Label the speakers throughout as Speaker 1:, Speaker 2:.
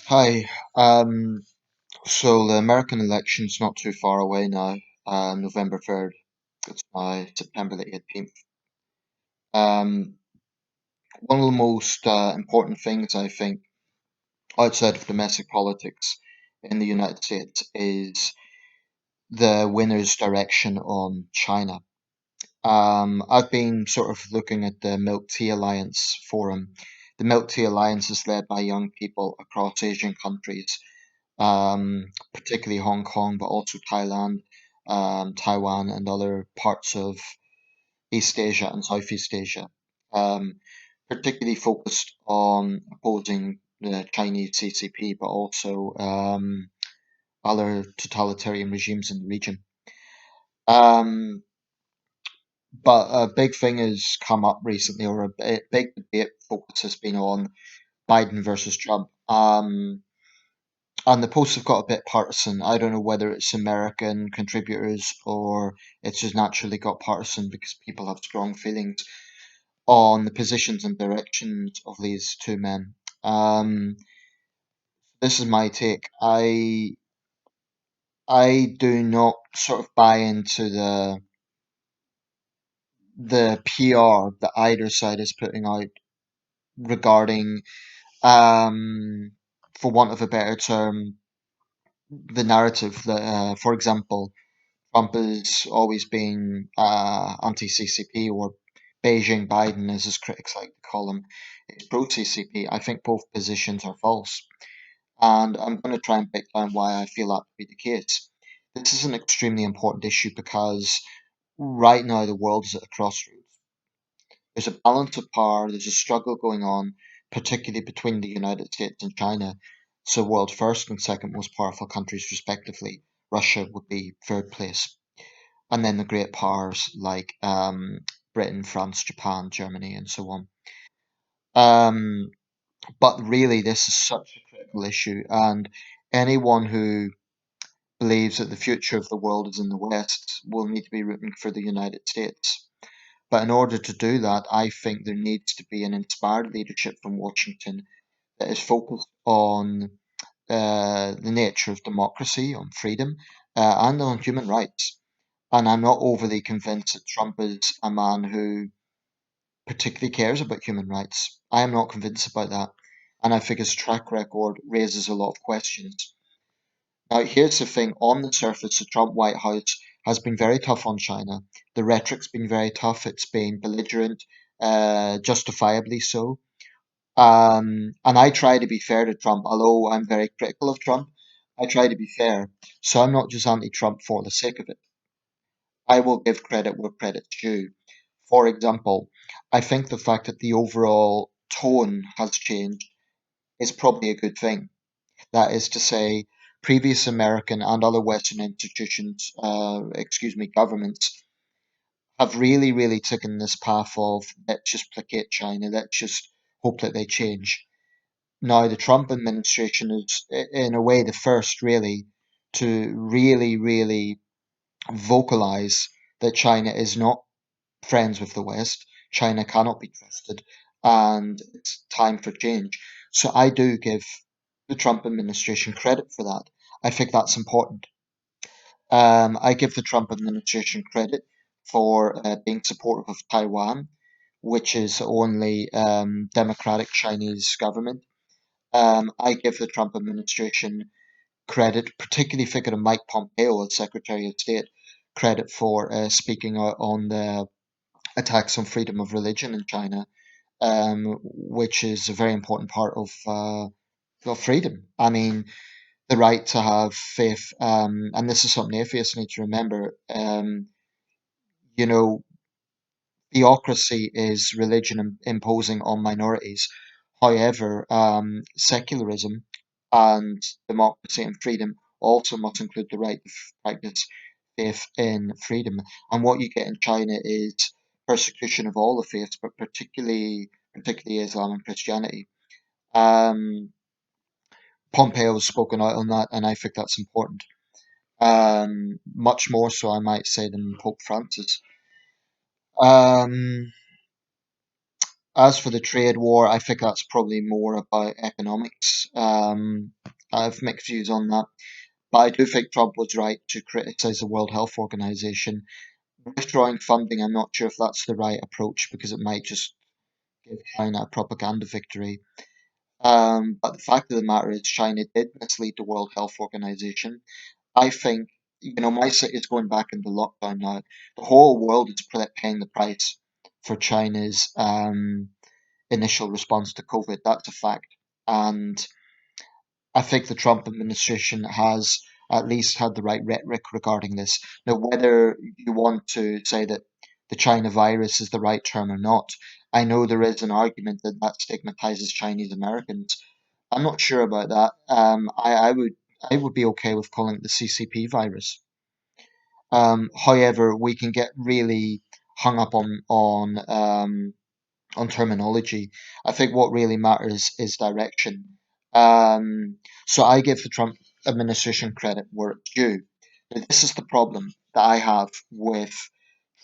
Speaker 1: Hi. Um, so the American election's not too far away now. November 3rd. It's my September the 18th. Um, One of the most important things I think outside of domestic politics in the United States is the winner's direction on China. I've been sort of looking at the Milk Tea Alliance forum. The Milk Tea Alliance is led by young people across Asian countries, particularly Hong Kong, but also Thailand, Taiwan, and other parts of East Asia and Southeast Asia, um, particularly focused on opposing the Chinese CCP, but also other totalitarian regimes in the region. Um, but a big thing has come up recently, or big debate focus has been on Biden versus Trump. And the posts have got a bit partisan. I don't know whether it's American contributors or it's just naturally got partisan because people have strong feelings on the positions and directions of these two men. Um, this is my take. I do not sort of buy into the PR that either side is putting out regarding, um, for want of a better term, the narrative that, for example, Trump has always been anti-CCP, or Beijing Biden, as his critics like to call him, is pro-CCP. I think both positions are false, and I'm going to try and break down why I feel that to be the case. This is an extremely important issue because right now the world is at a crossroads. There's a balance of power, there's a struggle going on, particularly between the United States and China. So, world first and second most powerful countries, respectively. Russia would be third place, and then the great powers like Britain, France, Japan, Germany, and so on. Um, but really, this is such a critical issue, and anyone who believes that the future of the world is in the West will need to be rooting for the United States. But in order to do that, I think there needs to be an inspired leadership from Washington that is focused on the nature of democracy, on freedom, and on human rights. And I'm not overly convinced that Trump is a man who particularly cares about human rights. I am not convinced about that. And I think his track record raises a lot of questions. Now, here's the thing, on the surface, the Trump White House has been very tough on China. The rhetoric's been very tough, it's been belligerent, justifiably so. And I try to be fair to Trump, although I'm very critical of Trump. I try to be fair. So I'm not just anti Trump for the sake of it. I will give credit where credit's due. For example, I think the fact that the overall tone has changed is probably a good thing. That is to say, previous American and other Western institutions, governments, have really, really taken this path of let's just placate China, let's just hope that they change. Now, the Trump administration is, in a way, the first really to really, really vocalize that China is not friends with the West. China cannot be trusted, and it's time for change. So I do give the Trump administration credit for that. I think that's important. I give the Trump administration credit for being supportive of Taiwan, which is the only democratic Chinese government. I give the Trump administration credit, particularly figure of Mike Pompeo as Secretary of State, credit for speaking out on the attacks on freedom of religion in China, which is a very important part of freedom. I mean, the right to have faith, and this is something atheists need to remember. You know, theocracy is religion imposing on minorities. However, secularism and democracy and freedom also must include the right to practice faith in freedom. And what you get in China is persecution of all the faiths, but particularly Islam and Christianity. Um, Pompeo has spoken out on that, and I think that's important. Much more so, I might say, than Pope Francis. Um, as for the trade war, I think that's probably more about economics. I have mixed views on that. But I do think Trump was right to criticize the World Health Organization. Withdrawing funding, I'm not sure if that's the right approach because it might just give China a propaganda victory. But the fact of the matter is, China did mislead the World Health Organization. I think, my city is going back into lockdown now. The whole world is paying the price for China's initial response to COVID. That's a fact. And I think the Trump administration has at least had the right rhetoric regarding this. Now, whether you want to say that the China virus is the right term or not, I know there is an argument that that stigmatizes Chinese Americans. I'm not sure about that. I would be okay with calling it the CCP virus. However, we can get really hung up on terminology. I think what really matters is direction. So I give the Trump administration credit where it's due. Now, this is the problem that I have with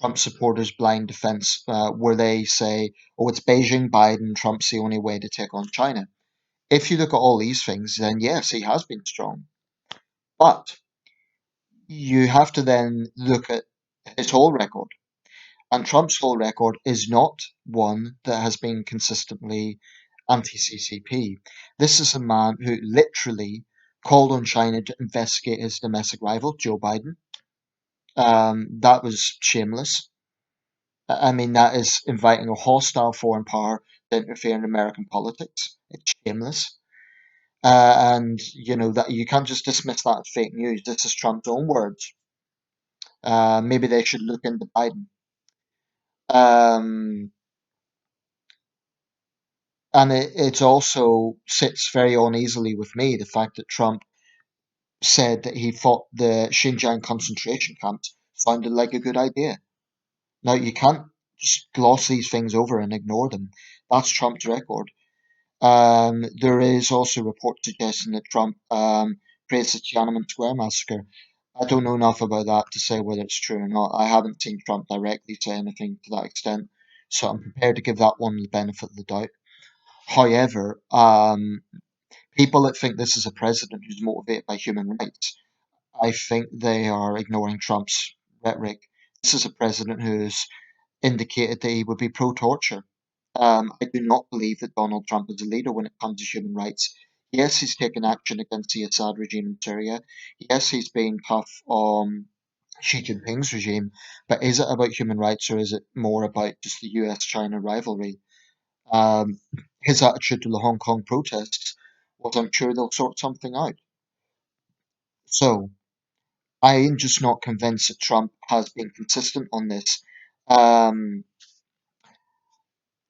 Speaker 1: Trump supporters' blind defense, where they say, "Oh, it's Beijing, Biden, Trump's the only way to take on China." If you look at all these things, then yes, he has been strong. But you have to then look at his whole record. And Trump's whole record is not one that has been consistently anti-CCP. This is a man who literally called on China to investigate his domestic rival, Joe Biden. That was shameless. I mean, that is inviting a hostile foreign power to interfere in American politics. It's shameless. And that you can't just dismiss that as fake news. This is Trump's own words. Maybe they should look into Biden. Um, and it also sits very uneasily with me the fact that Trump said that he thought the Xinjiang concentration camps sounded like a good idea. Now, you can't just gloss these things over and ignore them. That's Trump's record. There is also reports suggesting that Trump praised the Tiananmen Square massacre. I don't know enough about that to say whether it's true or not. I haven't seen Trump directly say anything to that extent, so I'm prepared to give that one the benefit of the doubt. However, people that think this is a president who's motivated by human rights, I think they are ignoring Trump's rhetoric. This is a president who's indicated that he would be pro-torture. I do not believe that Donald Trump is a leader when it comes to human rights. Yes, he's taken action against the Assad regime in Syria. Yes, he's been tough on Xi Jinping's regime. But is it about human rights or is it more about just the US-China rivalry? Um, his attitude to the Hong Kong protests was, I'm sure they'll sort something out. So I'm just not convinced that Trump has been consistent on this. Um,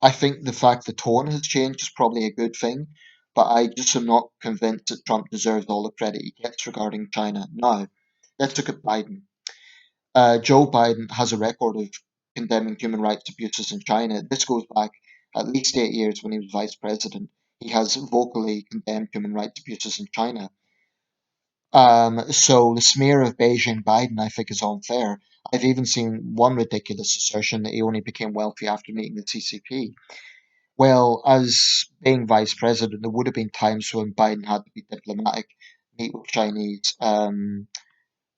Speaker 1: I think the fact the tone has changed is probably a good thing, but I just am not convinced that Trump deserves all the credit he gets regarding China. Now, let's look at Biden. Joe Biden has a record of condemning human rights abuses in China. This goes back at least 8 years when he was vice president. He has vocally condemned human rights abuses in China. So the smear of Beijing Biden, I think, is unfair. I've even seen one ridiculous assertion that he only became wealthy after meeting the CCP. Well, as being vice president, there would have been times when Biden had to be diplomatic, meet with Chinese, I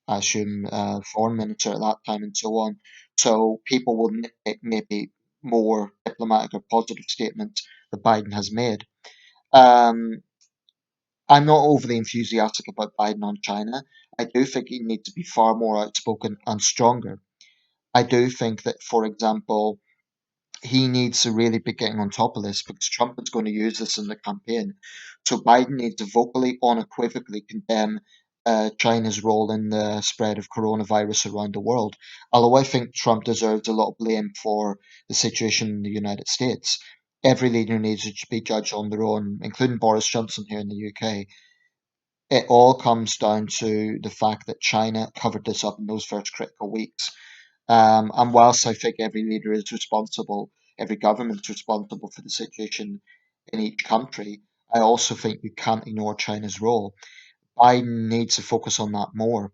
Speaker 1: assume, foreign minister at that time, and so on. So people will nitpick maybe more diplomatic or positive statements that Biden has made. Um, I'm not overly enthusiastic about Biden on China. I do think he needs to be far more outspoken and stronger. I do think that, for example, he needs to really be getting on top of this because Trump is going to use this in the campaign. So Biden needs to vocally, unequivocally condemn China's role in the spread of coronavirus around the world. Although I think Trump deserves a lot of blame for the situation in the United States. Every leader needs to be judged on their own, including Boris Johnson here in the UK. It all comes down to the fact that China covered this up in those first critical weeks. And whilst I think every leader is responsible, every government is responsible for the situation in each country, I also think you can't ignore China's role. Biden needs to focus on that more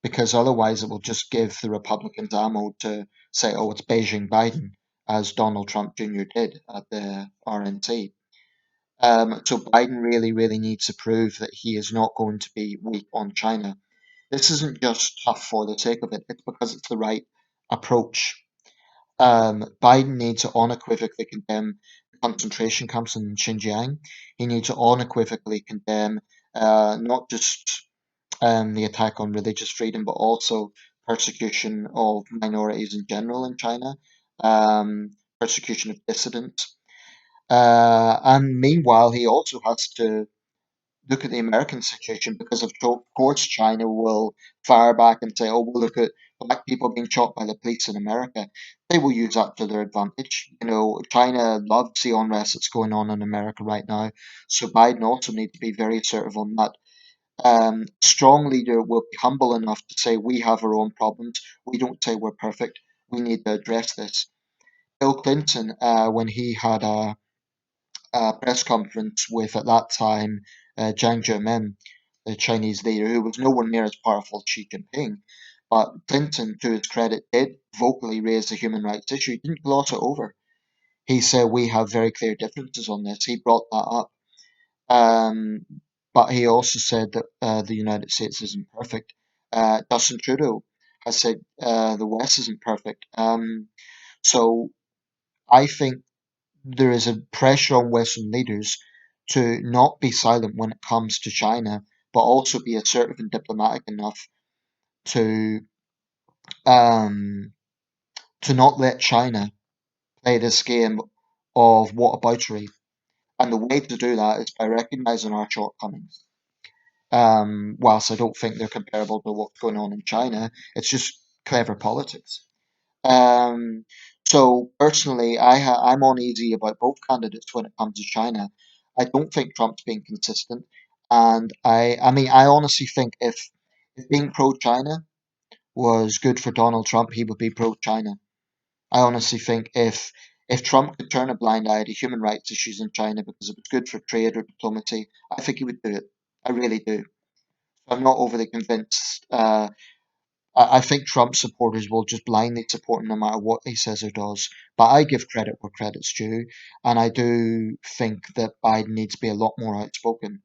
Speaker 1: because otherwise it will just give the Republicans ammo to say, oh, it's Beijing Biden, as Donald Trump Jr. did at the RNC. So Biden really, really needs to prove that he is not going to be weak on China. This isn't just tough for the sake of it, it's because it's the right approach. Biden needs to unequivocally condemn the concentration camps in Xinjiang. He needs to unequivocally condemn not just the attack on religious freedom, but also persecution of minorities in general in China, persecution of dissidents. And meanwhile, he also has to look at the American situation because, of course, China will fire back and say, oh, well, look at black people being shot by the police in America. They will use that to their advantage. You know, China loves the unrest that's going on in America right now. So Biden also needs to be very assertive on that. Strong leader will be humble enough to say, we have our own problems. We don't say we're perfect. We need to address this. Bill Clinton, when he had a press conference with, at that time, Jiang Zemin, the Chinese leader, who was nowhere near as powerful as Xi Jinping. But Clinton, to his credit, did vocally raise the human rights issue. He didn't gloss it over. He said, we have very clear differences on this. He brought that up. Um, but he also said that the United States isn't perfect. Justin Trudeau has said the West isn't perfect. So I think there is a pressure on Western leaders to not be silent when it comes to China, but also be assertive and diplomatic enough to um, to not let China play this game of whataboutery. And the way to do that is by recognizing our shortcomings. Whilst I don't think they're comparable to what's going on in China, it's just clever politics. Um, so personally, I'm uneasy about both candidates when it comes to China. I don't think Trump's being consistent, and I mean, I honestly think if being pro-China was good for Donald Trump, he would be pro-China. I honestly think if Trump could turn a blind eye to human rights issues in China because it was good for trade or diplomacy, I think he would do it. I really do. I'm not overly convinced. I think Trump supporters will just blindly support him no matter what he says or does. But I give credit where credit's due, and I do think that Biden needs to be a lot more outspoken.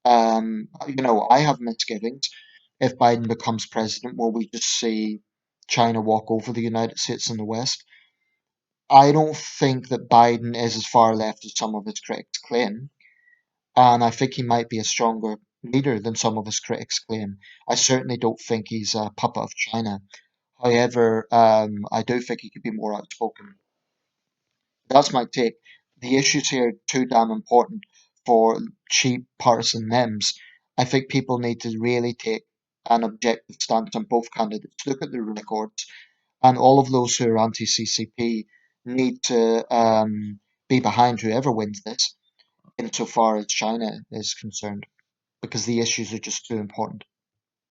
Speaker 1: I have misgivings. If Biden becomes president, will we just see China walk over the United States and the West? I don't think that Biden is as far left as some of his critics claim, and I think he might be a stronger leader than some of his critics claim. I certainly don't think he's a puppet of China. However, I do think he could be more outspoken. That's my take. The issues here are too damn important for cheap partisan memes. I think people need to really take an objective stance on both candidates, look at their records, and all of those who are anti-CCP need to be behind whoever wins this, insofar as China is concerned, because the issues are just too important.